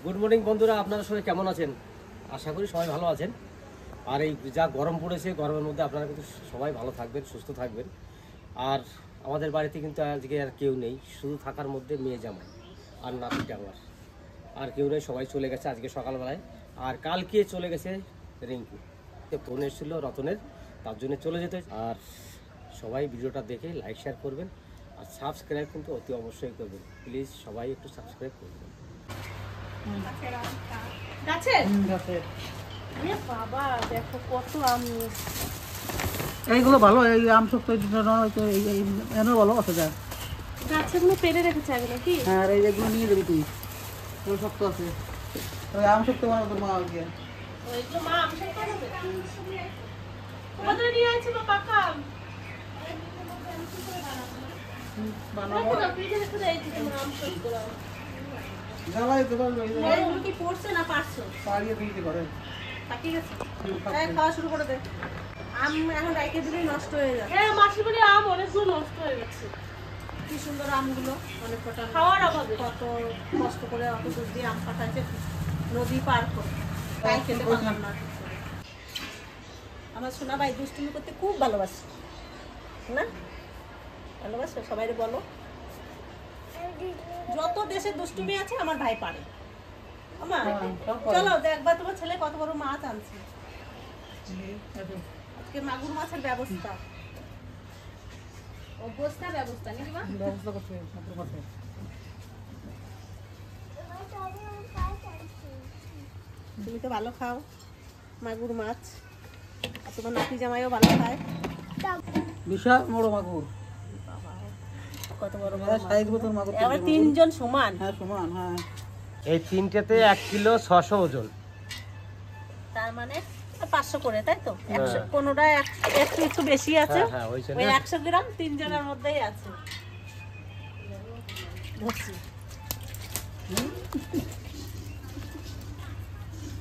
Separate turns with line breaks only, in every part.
Good morning বন্ধুরা, আপনারা সবাই কেমন আছেন? আশা করি সবাই ভালো আছেন। আর এই যা গরম পড়েছে, গরমের মধ্যে আপনারা কিন্তু সবাই ভালো থাকবেন, সুস্থ থাকবেন। আর আমাদের বাড়িতে কিন্তু আজকে আর কেউ নেই, শুধু থাকার মধ্যে মেয়ে জামাই আর নাতিটা আমার, আর কেউ নেই, সবাই চলে গেছে আজকে সকালবেলায়। আর কালকে চলে গেছে রিঙ্কু, ফোন এসেছিলো রতনের, তার জন্য চলে যেতে। আর সবাই ভিডিওটা দেখে লাইক শেয়ার করবেন, আর সাবস্ক্রাইব কিন্তু অতি অবশ্যই করবেন। প্লিজ সবাই একটু সাবস্ক্রাইব করবেন।
এইগুলো ভালো, এই আম শক্ত ভালো আছে যা
গাছে কোনো পেরে রেখেছে আগে নাকি?
হ্যাঁ, এই যেগুলো নিয়ে যাবি তুই, ওই শক্ত আছে, ওই আম শক্ত বানাবো তোর মা গিয়ে।
ওইগুলো মা আম শক্ত করবে। তোমাদের নিয়ে আছে মা পাকা আম।
বানাবো
ফ্রিজে রেখে দেই তোমার আম শক্ত করো।
জ্বালাই তো বল,
এগুলো কি পড়ছে না পারছো?
পাড়িয়ে দিতে করে
পাকিয়ে গেছে। এই খাওয়া শুরু করে দে। আম এখন রাইখে দিলেই নষ্ট হয়ে যাবে। হ্যাঁ, মাসির বাড়ি আম অনেকগুলো নষ্ট হয়ে গেছে। কি সুন্দর আমগুলো, অনেক কটা খাওয়ার অভাবে কত কষ্ট করে অত দূর দিয়ে আম পাঠাইছে, নদী পার করে, তাই খেতে পারলাম না। আমার সোনা ভাই দুষ্টুমি করতে খুব ভালোবাসে না? ভালোবাসো? সবাই বলো, যত দেশে দুষ্টুমি আছে আমার ভাই পারে। আমার চলো দেখবা তোমার ছেলে কত বড় মাছ আনছে। আজকে মাগুর মাছের ব্যবস্থা, ব্যবস্থা নাকি মা?
ব্যবস্থা করতে করতে
তুমি তো ভালো খাও মাগুর মাছ, আর তোমার নাতি জামাইও ভালো খায়।
বিশাল বড় মাগুর,
কত বড়
সাইজ বোতল মাগুর,
এবার তিনজন সমান।
হ্যাঁ সমান, হ্যাঁ।
এই তিনটেতে 1 কিলো 600 ওজন,
তার মানে 500 করে, তাই তো? 100 কোনোটা একটু বেশি আছে।
হ্যাঁ ওই
ওই 100 গ্রাম তিনজনের মধ্যেই আছে। ধরছি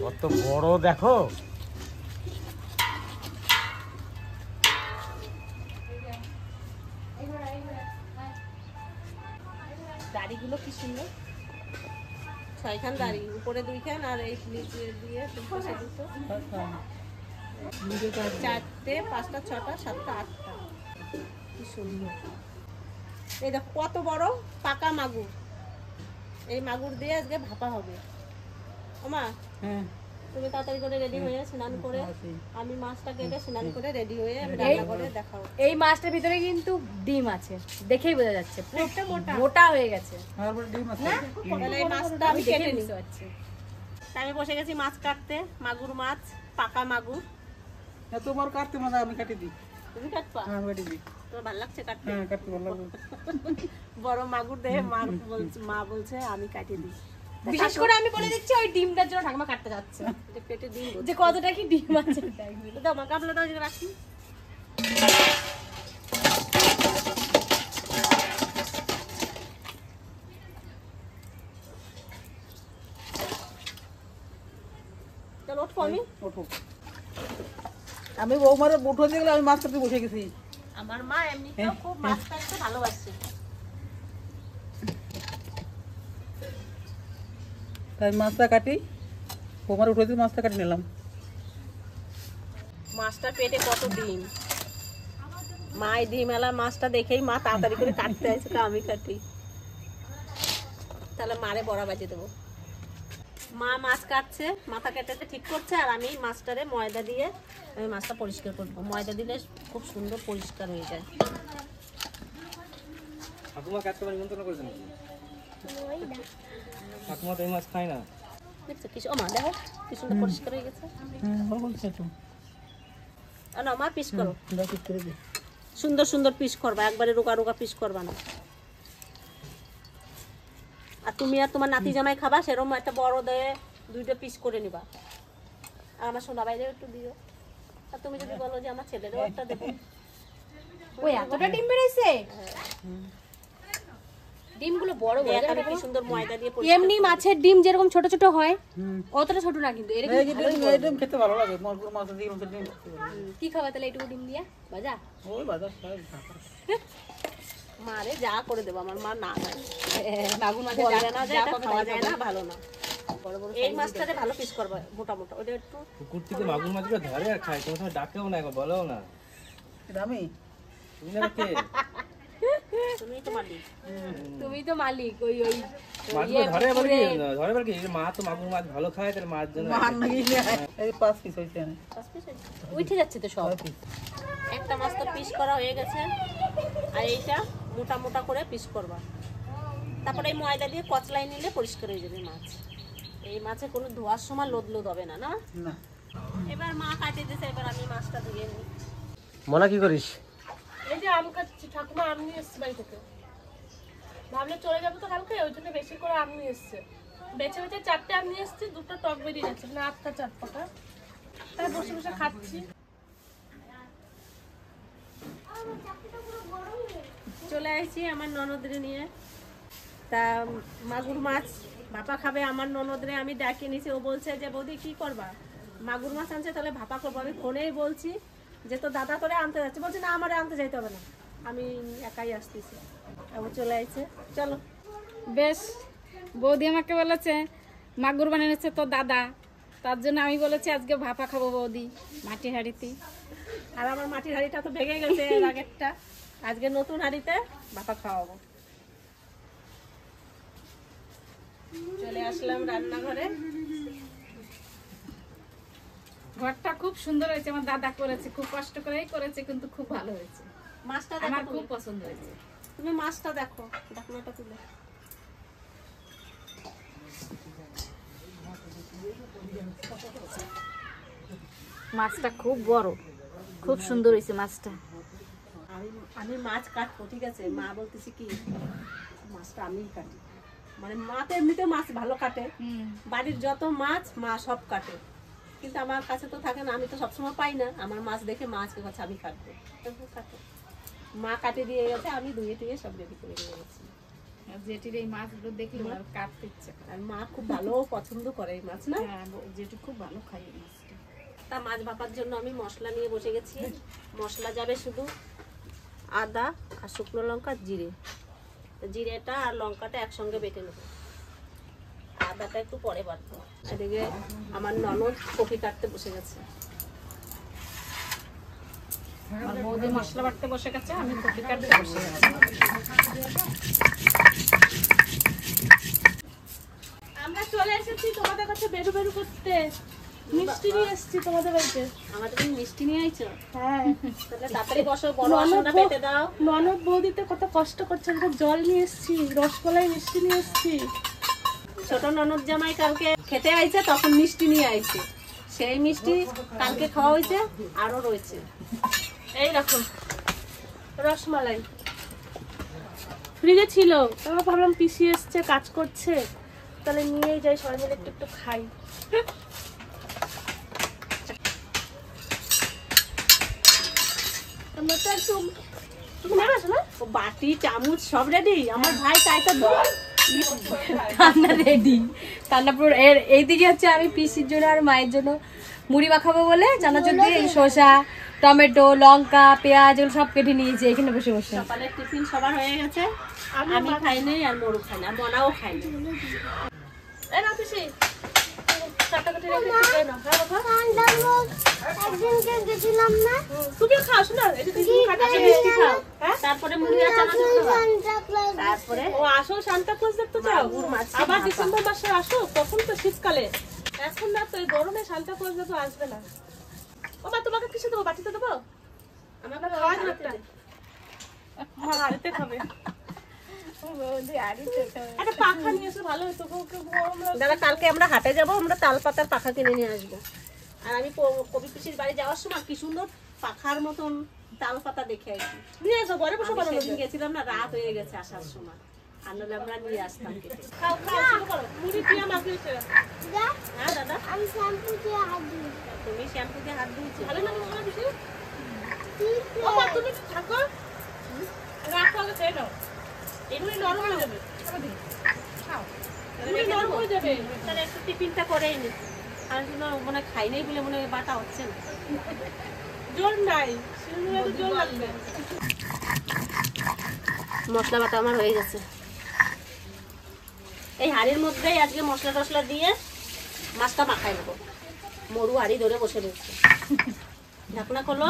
কত বড় দেখো।
দাড়িগুলো কি সুন্দর, 6খান দাড়ি, উপরে 2খান আর এই নিচে দিয়ে পাশে দুটো, 4টে 5টা 6টা 7টা 8টা, কি সুন্দর। এই দেখো কত বড় পাকা মাগুর, এই মাগুর দিয়ে আজকে ভাপা হবে। ওমা,
হ্যাঁ,
তুমি তাড়াতাড়ি করে রেডি হয়ে স্নান করে, আমি মাছটা কেটে স্নান করে রেডি হয়ে আমি রান্না করে দেখাও।
এই মাছটার ভিতরে কিন্তু ডিম আছে, দেখেই বোঝা যাচ্ছে
পুরোটা মোটা
মোটা হয়ে গেছে।
তারপরে ডিম আছে।
তাহলে এই মাছটা আমি
দেখে
কেটে নিই।
বুঝতে পারছি।
আমি বসে গেছি মাছ কাটতে, মাগুর মাছ, পাকা মাগুর।
হ্যাঁ, তোমার কাটতে মানে আমি কাটি দিই।
তুমি কাটবা?
হ্যাঁ, কাটি দিই।
তোমার ভালো লাগছে কাটতে?
হ্যাঁ, কাটতে ভালো লাগে।
বড় মাগুর দেখে মা বলছে আমি কাটে দিই।
বিশেষ করে আমি বলে দিচ্ছি ওই ডিমটার জন্য ঠাকুমা কাটতে যাচ্ছে,
এটা পেটে দিন
যে কতটা কি ডিম আছে।
দাও মা, কাবলা দাও, যেটা রাখি। চলো ওঠো, আমি
ওঠো। আমি বৌমার উঠো দিয়ে গেলে আমি মাছ কাটতে বসে গেছি।
আমার মা এমনিতেও খুব মাছ কাটতে ভালোবাসে।
তাই মাছটা কাটি, বৌমার উঠে দিয়ে মাছটা কাটি নিলাম।
মাছটার পেটে কত ডিম, মা এই ডিমওয়ালা মাছটা দেখেই মা তাড়াতাড়ি করে কাটতে আছে, আমি কাটি, তাহলে মারে বড়া বাজে দেবো। মা মাছ কাটছে, মাথা কেটে ঠিক করছে, আর আমি মাছটারে ময়দা দিয়ে আমি মাছটা পরিষ্কার করবো। ময়দা দিলে খুব সুন্দর পরিষ্কার হয়ে যায়।
ঠাকুমা কাটতে পারি নিমন্ত্রণ করেছেন নাকি? ঠাকুমা তো এই মাছ খায় না।
দেখছো কিছু? ও মা দেখো কি সুন্দর পরিষ্কার হয়ে গেছে।
হ্যাঁ, ভালো বলছে তো।
না মা পিস করো,
দাও পিস করে দিই।
সুন্দর সুন্দর পিস করবা, একবারে রোগা রোগা পিস করবা না। আর তুমি আর তোমার নাতি জামাই খাবা, সেরকম একটা বড় দিয়ে 2টা পিস করে নিবা। আর আমার সোনা বাইরে একটু দিও, আর তুমি যদি বলো যে আমার ছেলেরও একটা দেবো।
ওই এতটা ডিম বেরিয়েছে, ডিমগুলো বড় বড়,
এখানে কি সুন্দর ময়দা দিয়ে পরিষ্কার
এমনি মাছের ডিম যেরকম ছোট ছোট হয় অতটা ছোট না, কিন্তু এরকম
এই যে ডিম খেতে ভালো লাগে, মাগুর মাছ দিয়ে ডিম খেতে ভালো লাগে।
কি খাওয়া তাহলে এইটুকু ডিম দিয়া ভাজা?
ওই বাজার সব
মারে যা করে দেবো, আমার মা না খায়,
মাগুর মাছের
বলবে না যে এটা খাওয়া যায় না, ভালো না। এই মাছটারে ভালো পিস করবা মোটা মোটা, ওটা একটু
পুকুর থেকে মাগুর মাছগুলো ধরে আর খায়, তোমার সময় ডাকেও না, একবার বলেও না।
এটা আমি
তুমি না কে?
তুমি তো মালিক।
তুমি তো মালিক। ওই ওই
মাছগুলো ধরে আবার কি? ধরে আবার কি? মা তো মাগুর মাছ ভালো খায়, তাহলে মাছ জন্য
মান নাকি এই 5 পিস হইছে না
উঠে যাচ্ছে তো সব।
একটা মাছ তো পিস করা হয়ে গেছে, আর এইটা মোটা মোটা করে পিস করবা। তারপরে এই ময়দা দিয়ে কচলাই নিলে পরিষ্কার হয়ে যাবে মাছ। এই মাছে কোনো ধোয়ার সময় লোদ লোদ হবে না, না?
না
এবার মা কাটিয়ে দিয়েছে, এবার আমি মাছটা ধুয়ে নিই।
মনা কি করিস?
এই যে আম কাটছি, ঠাকুমা আম নিয়ে এসছে বাড়ি থেকে। ভাবলে চলে যাবো তো কালকে, ওই জন্য বেশি করে আম নিয়ে এসছে। বেছে বেছে 4টে আম নিয়ে এসছে, 2টো টক বেরিয়ে যাচ্ছে, মানে 8টা 4 পাকা। তাই বসে বসে খাচ্ছি।
চলে আসছি আমার ননদরে নিয়ে। তা মাগুর মাছ ভাপা খাবে আমার ননদরে আমি ডাকিয়ে নিয়েছি। ও বলছে যে বৌদি কি করবা, মাগুর মাছ আনছে তাহলে ভাপা করবো। আমি ফোনেই বলছি যে তো দাদা করে আনতে যাচ্ছে, বলছে না আমারে আনতে যাইতে হবে না, আমি একাই আসতেছি। ও চলে আসছে, চলো।
বেশ, বৌদি আমাকে বলেছে মাগুর বানিয়েছে তো দাদা, তার জন্য আমি বলেছি আজকে ভাপা খাবো বৌদি মাটির হাঁড়িতে।
আর আমার মাটির হাঁড়িটা তো ভেঙে গেছে এর আগেরটা, আজকে নতুন হাঁড়িতে ভাপা খাওয়াবো। চলে আসলাম রান্নাঘরে।
ঘরটা খুব সুন্দর হয়েছে, আমার দাদা করেছে, খুব কষ্ট করেই করেছে, কিন্তু খুব ভালো হয়েছে,
মাছটা
আমার
দেখো,
খুব পছন্দ হয়েছে।
তুমি মাছটা দেখো, ঢাকনাটা তুলে।
মাছটা খুব বড়, খুব সুন্দর হয়েছে মাছটা।
আমি মাছ কাটবো, ঠিক আছে, মা বলতেছি কি মাছটা আমিই কাটি। মানে মা তো এমনিতে মাছ ভালো কাটে, বাড়ির যত মাছ মা সব কাটে, কিন্তু আমার কাছে তো থাকে না, আমি তো সবসময় পাই না। আমার মাছ দেখে মাছকে কাছে আমি কাটবো, কাটে মা কাটে দিয়ে গেছে, আমি ধুয়ে টুয়ে সব রেডি করে দিয়ে গেছি।
জেঠির এই মাছগুলো দেখলে আর কাটতে ইচ্ছে করে।
আর মা খুব ভালো পছন্দ করে এই মাছ, না?
হ্যাঁ, জেঠু খুব ভালো খায় এই মাছটা।
তা মাছ ভাপার জন্য আমি মশলা নিয়ে বসে গেছি। মশলা যাবে শুধু আদা আর শুকনো লঙ্কা, জিরে। জিরেটা আর লঙ্কাটা একসঙ্গে বেটে নেবো, আদাটা একটু পরে বাটবো। এদিকে আমার ননদ কপি কাটতে বসে গেছে।
আর বৌদি মশলা বাটতে বসে গেছে, আমি কপি কাটতে বসে গেছি।
আমরা চলে এসেছি তোমাদের কাছে বেরু বেরু করতে। মিষ্টি নিয়ে এসেছি তোমাদের বাড়িতে।
আমাদের তুমি মিষ্টি নিয়ে আইছো?
হ্যাঁ,
তাহলে তাড়াতাড়ি বসো, বড় আসনটা পেতে দাও।
ননদ বৌদিতে কত কষ্ট করছে, আমরা জল নিয়ে এসেছি, রসগোল্লাই মিষ্টি নিয়ে এসেছি।
ছোট ননদ জামাই কালকে খেতে আইছে, তখন মিষ্টি নিয়ে আইছে। সেই মিষ্টি কালকে খাওয়া হয়েছে, আরো রয়েছে।
এই দেখো রসমালাই, ফ্রিজে ছিল, তারপর ভাবলাম পিসি এসছে কাজ করছে, তাহলে নিয়েই যাই, সবাই মিলে একটু একটু খাই। আমরা তো একটু তুমি নেবে আসো না?
ও বাটি চামচ সব রেডি, আমার ভাই তাই তো
রান্না রেডি। রান্নাপুর এর এইদিকে হচ্ছে আমি পিসির জন্য আর মায়ের জন্য মুড়ি মাখাবো বলে চানাচুর দিয়ে এই শসা, টমেটো, লঙ্কা, পেঁয়াজ এগুলো সব কেটে নিয়েছি এখানে বসে বসে।
সকালের টিফিন সবার হয়ে গেছে, আমি খাই নাই আর মোরও খাই না, মনাও খাই না।
এই না পিসি কাটাকাটি রেখে খেয়ে নাও। হ্যাঁ বাবা, তুমিও খাও, শোনা এই যে তুমি কাটাকাটি মিষ্টি খাও। হ্যাঁ,
তারপরে মুড়ি আর চানাচুর খাওয়া। তারপরে
ও আসো সান্তা ক্লজ দেখতে চাও? আবার ডিসেম্বর মাসে আসো, তখন তো শীতকালে, এখন না তো এই গরমে সান্তা ক্লজ তো আসবে না। ও মা তোমাকে কিসে দেবো, বাটিতে দেবো?
আমাকে
খাওয়া যাবে একটা, মা হাড়িতে খাবে। একটা পাখা নিয়ে এসে ভালো হতো, গরম লাগছে।
দাদা কালকে আমরা হাটে যাব, আমরা তাল পাতার পাখা কিনে নিয়ে আসবো। আর আমি কবি পিসির বাড়ি যাওয়ার সময় কি সুন্দর পাখার মতন তাল পাতা দেখে আসি।
নিয়ে এসো, ঘরে বসে
আমি
বানানো
সেদিন গেছিলাম না, রাত হয়ে গেছে আসার সময়, আর নাহলে আমরা নিয়ে আসতাম কেটে।
খাও খাও, শুরু করো। মুড়ি দিয়ে মাখিয়েছে।
হ্যাঁ দাদা,
আমি শ্যাম্পু দিয়ে হাত দিই।
তুমি শ্যাম্পু দিয়ে হাত ধুয়েছো?
ভালো লাগে তোমার বেশি? ও মা তুমি একটু থাকো, রাখো আগে খেয়ে নাও, এমনি নরম হয়ে যাবে। খাও, মুড়ি নরম হয়ে যাবে।
তাহলে একটু টিফিনটা করেই নি, আর জন্য মনে খাই নাই বলে মনে হয় বাটা হচ্ছে না।
জোর নাই, শিলনোড়ায় তো জোর লাগবে।
মশলা বাটা আমার হয়ে গেছে। এই হাঁড়ির মধ্যেই আজকে মশলা টশলা দিয়ে মাছটা মাখাই নেবো। মরু হাড়ি ধরে বসে রয়েছে, ঢাকনা খোলো,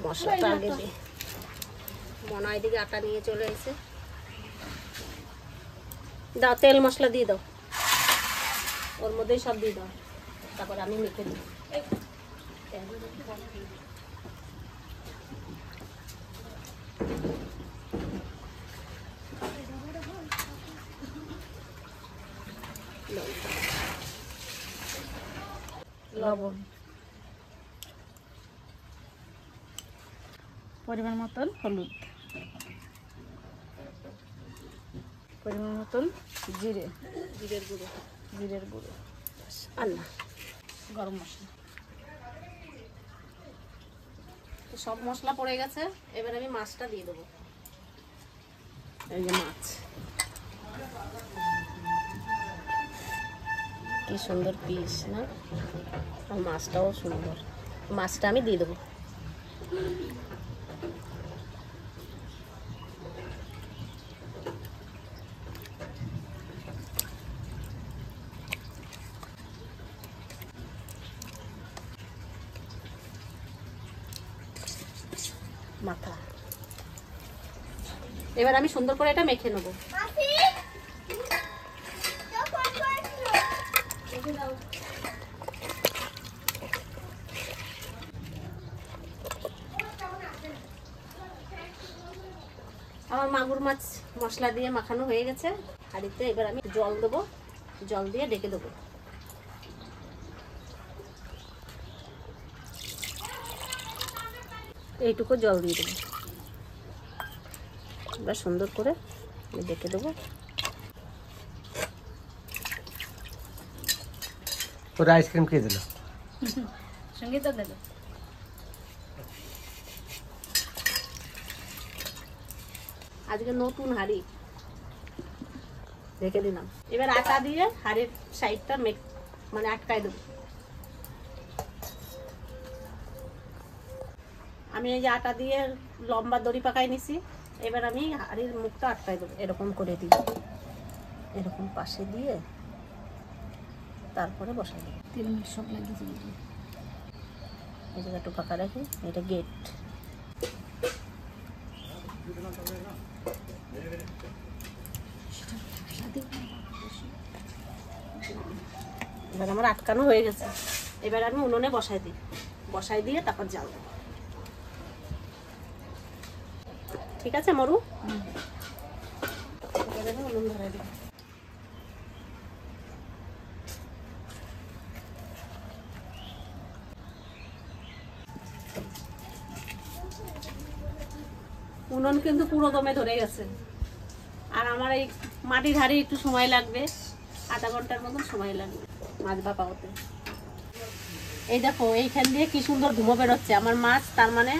মশলাটা আগে দিই। মনা এদিকে আটা নিয়ে চলে এসে দাও, তেল মশলা দিয়ে দাও, ওর মধ্যেই সব দিয়ে দাও, তারপরে আমি মেখে দিই।
লবণ, পরিমাণ মতন হলুদ, পরিমাণ মতন জিরে,
জিরের গুঁড়ো,
জিরের গুঁড়ো,
আর না
গরম মশলা।
তো সব মশলা পড়ে গেছে, এবার আমি মাছটা দিয়ে দেবো। এই যে মাছ, কি সুন্দর পিস না, আর মাছটাও সুন্দর। মাছটা আমি দিয়ে দেবো। মাথা, এবার আমি সুন্দর করে এটা মেখে নেবো। আমার মাগুর মাছ মশলা দিয়ে মাখানো হয়ে গেছে হাঁড়িতে। এবার আমি জল দেবো, জল দিয়ে ঢেকে দেবো। এইটুকু জল দিয়ে দেবো, এবার সুন্দর করে ঢেকে দেবো।
তোর আইসক্রিম খেয়ে দিল,
সঙ্গীত দেবে।
আজকে নতুন হাঁড়ি রেখে দিলাম। এবার আটা দিয়ে হাঁড়ির সাইডটা মানে আটকায় দেবো। আমি এই যে আটা দিয়ে লম্বা দড়ি পাকাই নিছি, এবার আমি হাঁড়ির মুখটা আটকায় দেবো, এরকম করে দিই, এরকম পাশে দিয়ে তারপরে বসাই দেবো।
3 মিনিট সব লাগিয়ে দিবি।
এই জায়গা একটু ফাঁকা রাখি, এটা গেট। এবার আমার আটকানো হয়ে গেছে, এবার আমি উনুনে বসাই দিই, বসাই দিয়ে তারপর জাল দেবো। ঠিক আছে মরু, এবার আমি উনুন ধরাই দিই। উনুন কিন্তু পুরো দমে ধরে গেছে, আর আমার এই মাটির হাঁড়ি একটু সময় লাগবে, আধা ঘন্টার মতন সময় লাগবে মাছ ভাপা হতে। এই দেখো এইখান দিয়ে কি সুন্দর ধুমো বেরোচ্ছে আমার মাছ, তার মানে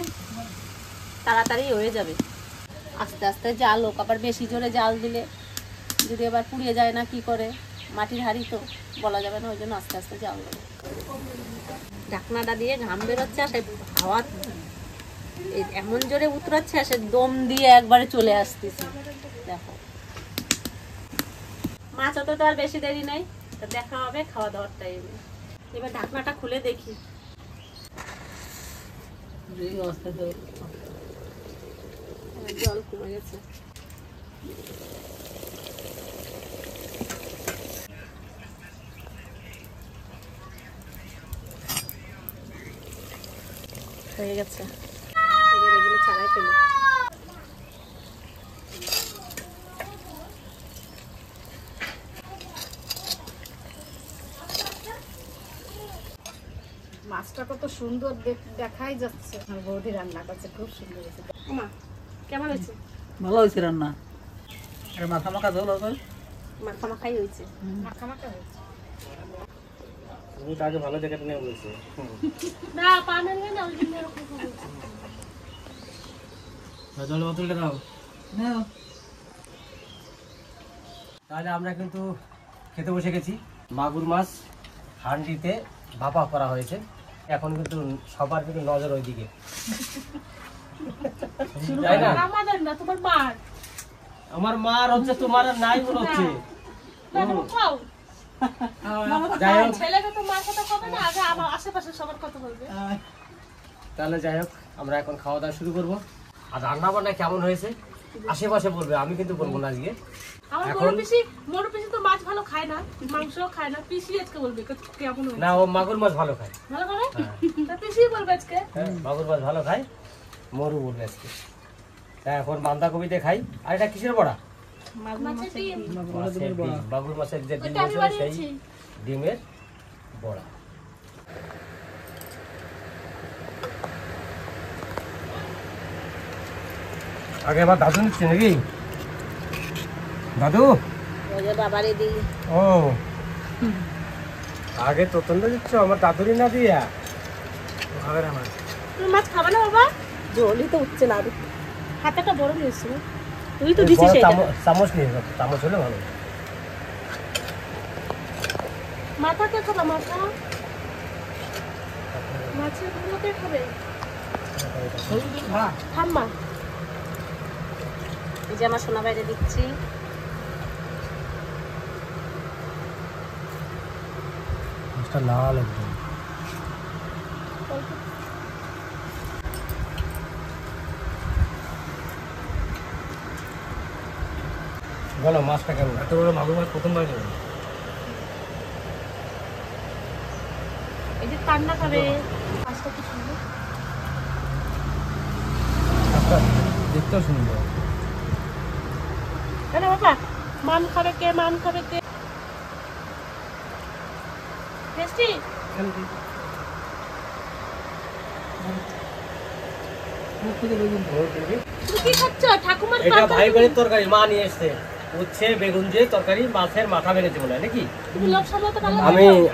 তাড়াতাড়ি হয়ে যাবে। আস্তে আস্তে জাল হোক, আবার বেশি জোরে জাল দিলে যদি আবার পুড়িয়ে যায় না কি করে, মাটির হাঁড়ি তো বলা যাবে না, ওই জন্য আস্তে আস্তে জাল দেবে। ঢাকনাটা দিয়ে ঘাম বেরোচ্ছে, আর সেই হাওয়া এমন জোরে উতরাচ্ছে, সে দম দিয়ে একবারে চলে আসতেছে। দেখো মাছ অত তো আর বেশি দেরি নাই, তো দেখা হবে খাওয়া দাওয়ার টাইমে। এবার ঢাকনাটা খুলে দেখি, জল কমে গেছে। হয়ে গেছে, এবার এগুলো ছাড়াই ফেলি।
মাছটা কত সুন্দর দেখাই যাচ্ছে, আমার বৌদি রান্না করছে, খুব সুন্দর হয়েছে।
মা কেমন হয়েছে?
ভালো হয়েছে রান্না, আর মাখা মাখা ঝোল হবে,
মাখা মাখাই হয়েছে।
মাখা মাখা হয়েছে।
তুমি তো আগে ভালো জায়গাটা নিয়ে বলছো।
না পান আনবে না, ওই জন্য এরকম হয়েছে।
জলের বোতলটা দাও।
নাও।
তাহলে আমরা কিন্তু খেতে বসে গেছি। মাগুর মাছ হাঁড়িতে ভাপা করা হয়েছে, এখন কিন্তু সবার কিন্তু নজর ওইদিকে, তাই না?
আমাদের না, তোমার মার।
আমার মার হচ্ছে, তোমার আর নাই মনে হচ্ছে।
না তুমি খাও।
যাই হোক
ছেলেকে তো মার কথা হবে না, আগে আমার আশেপাশে সবার কথা বলবে।
তাহলে যাই হোক আমরা এখন খাওয়া দাওয়া শুরু করবো। আর রান্না বান্না কেমন হয়েছে আশেপাশে বলবে, আমি কিন্তু বলবো না আজকে।
আমার
এখন-
বড় পিসি তো মাছ ভালো খায় না, মাংসও খায় না। পিসি আজকে বলবে কেমন হয়েছে।
না ও মাগুর মাছ ভালো খায়।
ভালো খাবে? তা পিসি বলবে আজকে।
হ্যাঁ মাগুর মাছ ভালো খায়, মরু বলবে আজকে। হ্যাঁ এখন বাঁধাকপিতে খাই। আর এটা কিসের বড়া?
মাছের ডিম।
মাছের ডিম, মাগুর মাছের যে ডিম
ওটা আমি
আছে
বানিয়েছি।
সেই ডিমের বড়া। আগে আবার দাদু নিচ্ছে নাকি? দাদু
বাবারে দিই
ও আগে তোতন্ড দিচ্ছ, আমার দাদুরি না দিয়া খাবে না মাছ।
তুমি মাছ খাবে না বাবা?
জলই তো উঠছে না
হাতাটা বড় নিয়েছিল।
তুই তো দিছিস
বড়
এটা
চামচ নিয়ে যাও, চামচ হলে ভালো।
মাথা কে খাবে? মাথা মাছের গুলো কে খাবে? ঠাম্মা।
এই যে আমার সোনা বাইরে দিচ্ছি।
মাছটা লাল একদম। বলো মাছটা কেমন? এত বড় মাগুর মাছ প্রথমবার খেলাম।
এই যে কান্না খাবে। মাছটা কি সুন্দর।
মাছটা দেখতেও সুন্দর।
কেন বাবা? মান খাবে কে? মান খাবে কে? টেস্টি? তুমি কি খাচ্ছ? ঠাকুমার
এটা
তরকারি
ভাই বোনের তরকারি মা নিয়ে এসছে। উচ্ছে বেগুন দিয়ে তরকারি, মাছের মাথা বেড়েছে মনে হয় নাকি?
তুমি লোক সামলাতে পারলে না?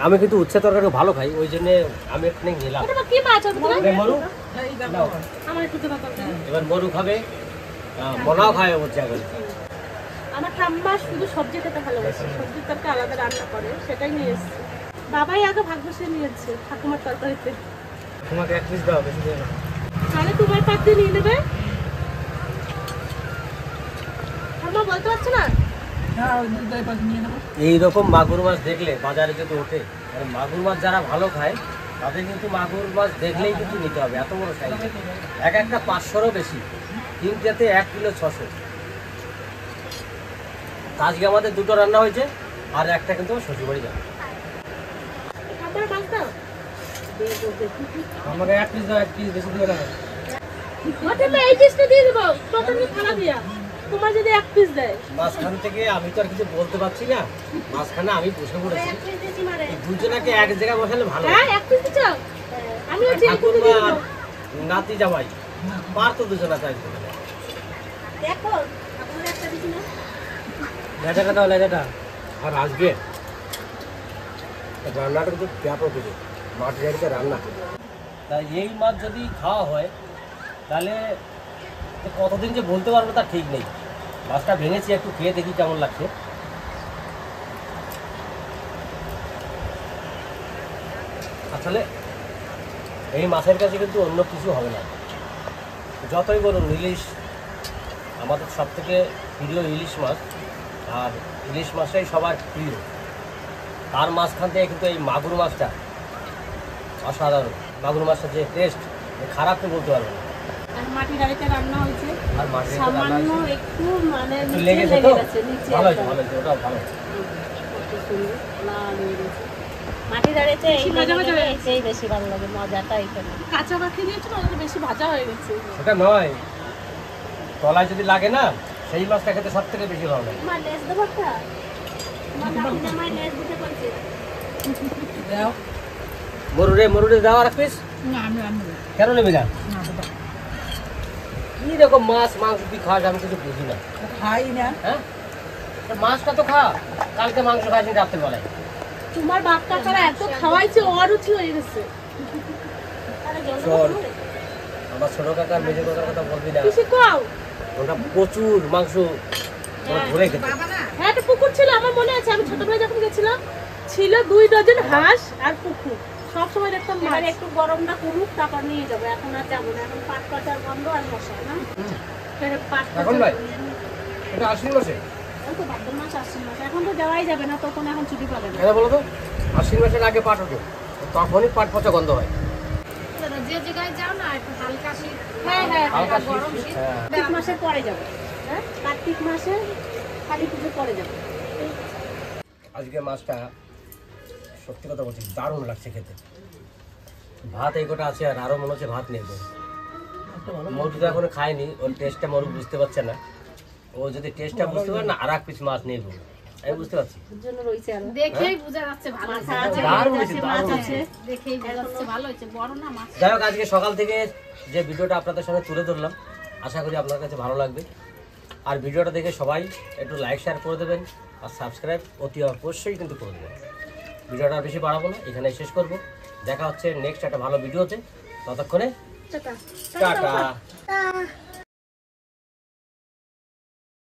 আমি কিন্তু উচ্ছে তরকারি ভালো খাই, ওই জন্য আমি এখানে নিলাম।
ওটা কি মাছ হবে তোমার?
মরু নাও।
আমার একটু দেওয়া দরকার।
এবার মরু খাবে, মনাও খায় উচ্ছে এখন।
আমার ঠাম্মা শুধু সবজি খেতে ভালোবাসে, সবজির তরকারি আলাদা রান্না করে, সেটাই নিয়ে এসছে। বাবাই আগে ভাগ বসিয়ে নিয়েছে ঠাকুমার তরকারিতে।
তোমাকে এক পিস দাও, বেশি দিও না।
তাহলে তোমার পাত দিয়ে নিয়ে নেবে। ঠাম্মা বলতে পারছো না?
এইরকম মাগুর মাছ দেখলে বাজারে যদি ওঠে, আর মাগুর মাছ যারা ভালো খায় তাদের কিন্তু মাগুর মাছ দেখলেই কিন্তু নিতে হবে। এত বড় সাইজ, এক একটা 500-রও বেশি, তিনটাতে 1 কিলো 600। আজকে আমাদের দুটো রান্না হয়েছে, আর একটা কিন্তু শ্বশুরবাড়ি যাবে।
ঠাম্মার মাছ দাও।
আমাকে 1 পিস দাও, 1 পিস বেশি দিও না।
ওটা এই পিসটা দিয়ে দেবো, প্রথমে থালা দিয়া। তোমার যদি এক পিস দেয়।
মাঝখান থেকে আমি তো আর কিছু বলতে পারছি না, মাঝখানে আমি বসে পড়েছি।
এক পিস দিয়েছি মারে।
এই দুজনাকে এক জায়গায় বসালে ভালো।
হ্যাঁ, এক পিস দিচ্ছ? আমি হচ্ছে এই পিস দিয়ে দেবো।
নাতি জামাই পার তো দুজনা চাই।
দেখো, আপনাদের একটা দিচ্ছি না?
লেজাটা দাও, লেজাটা। আর আজকে রান্নাটা কিন্তু ব্যাপক হয়েছে, মাটির হাঁড়িতে রান্না। তাই এই মাছ যদি খাওয়া হয় তাহলে কতদিন যে বলতে পারবো তা ঠিক নেই। মাছটা ভেঙেছি, একটু খেয়ে দেখি কেমন লাগছে। আসলে এই মাছের কাছে কিন্তু অন্য কিছু হবে না। যতই বলুন ইলিশ আমাদের সব থেকে প্রিয় ইলিশ মাছ, আর ইলিশ মাছটাই সবার প্রিয়। তার মাঝখান থেকে কিন্তু এই মাগুর মাছটা অসাধারণ। মাগুর মাছটা যে টেস্ট, খারাপ তো বলতে পারবো না।
আর মাটির হাঁড়িতে রান্না হয়েছে।
আর মাছের একটু রান্না
সামান্য
হয়েছে।
একটু মানে
একটু
নিচে
লেগেছে
লেগে
তো?
গেছে, নিচে
ভালো হয়েছে,
একদম।
ভালো হয়েছে, ওটাও ভালো হয়েছে।
কত সুন্দর লাল হয়ে গেছে। মাটি দাঁড়িয়েছে এই
ভাজা ভাজা হয়ে
এইটাই বেশি ভালো লাগে, মজাটা এইখানে।
কাঁচা পাখি দিয়েছো না, ওটা বেশি ভাজা হয়ে গেছে।
সেটা নয়, তলায় যদি লাগে না সেই মাছটা খেতে সব থেকে বেশি ভালো লাগে।
মা লেজ দেবো একটা? আমার নাতি জামাই লেজ দিতে বলছে।
মরুরে দাও আর এক পিস। কেন নেবি না? কি রকম মাছ মাংস তুই খাস আমি কিছু বুঝি না।
খাই না।
হ্যাঁ তা মাছটা তো খা, কালকে মাংস খাইছি রাত্রেবেলায়।
তোমার বাপ কাকারা এত খাওয়াইছে, অরুচি হয়ে গেছে।
চল, আমার ছোট কাকার মেজে কাকার কথা বলবি না।
কিছু খাও।
ওটা প্রচুর মাংস ওরা ধরে খেতে।
হ্যাঁ, একটা পুকুর ছিল, আমার মনে আছে। আমি ছোটবেলায় যখন গেছিলাম ছিল 2 ডজন হাঁস আর পুকুর। সব সময় দেখতাম মাছ।
এবার একটু গরমটা কমুক, তারপর নিয়ে যাবো। এখন আর যাবো না, এখন পাট পাচার বন্ধ আর মশা না।
পাট
এখন নয়, এটা আশ্বিন মাসে।
এখন তো ভাদ্র মাস আশ্বিন মাস, এখন তো যাওয়াই যাবে না, তখন এখন ছুটি পাবে না।
কেন বলো তো? আশ্বিন মাসের আগে পাট ওঠে, তখনই পাট পচা গন্ধ হয়।
যে জায়গায় যাও না একটু হালকা শীত,
হ্যাঁ হ্যাঁ,
হালকা
গরম
শীত,
শীত।
হ্যাঁ।
কার্তিক মাসের পরে যাবো, হ্যাঁ কার্তিক মাসে কালী পুজোর পরে যাবো।
আজকে মাছটা সত্যি কথা বলছি দারুণ লাগছে খেতে। ভাত এই কটা আছে আর আরও মনে হচ্ছে ভাত নেই। মরু তো এখনো খায়নি, ওর টেস্টটা মরু বুঝতে পারছে না। ও যদি টেস্টটা বুঝতে পারে না আর এক পিস মাছ নেই বলবো, আমি বুঝতে পারছি।
ওর জন্য রয়েছে আরো
দেখেই বোঝা যাচ্ছে ভালো
মাছ
হয়েছে।
আছে,
দারুণ
মাছ
হয়েছে,
আছে,
দারুণ
মাছ
হয়েছে।
আছে।
দেখেই বোঝা যাচ্ছে ভালো হয়েছে, বড় না মাছ।
যাই হোক, আজকে সকাল থেকে যে ভিডিওটা আপনাদের সামনে তুলে ধরলাম, আশা করি আপনার কাছে ভালো লাগবে। আর ভিডিওটা দেখে সবাই একটু লাইক শেয়ার করে দেবেন আর সাবস্ক্রাইব অতি অবশ্যই কিন্তু করে দেবেন। ভিডিওটা আর বেশি বাড়াবো না, এখানেই শেষ করব। দেখা হচ্ছে নেক্সট একটা ভালো ভিডিওতে। ততক্ষণে
টাটা।
টাটা।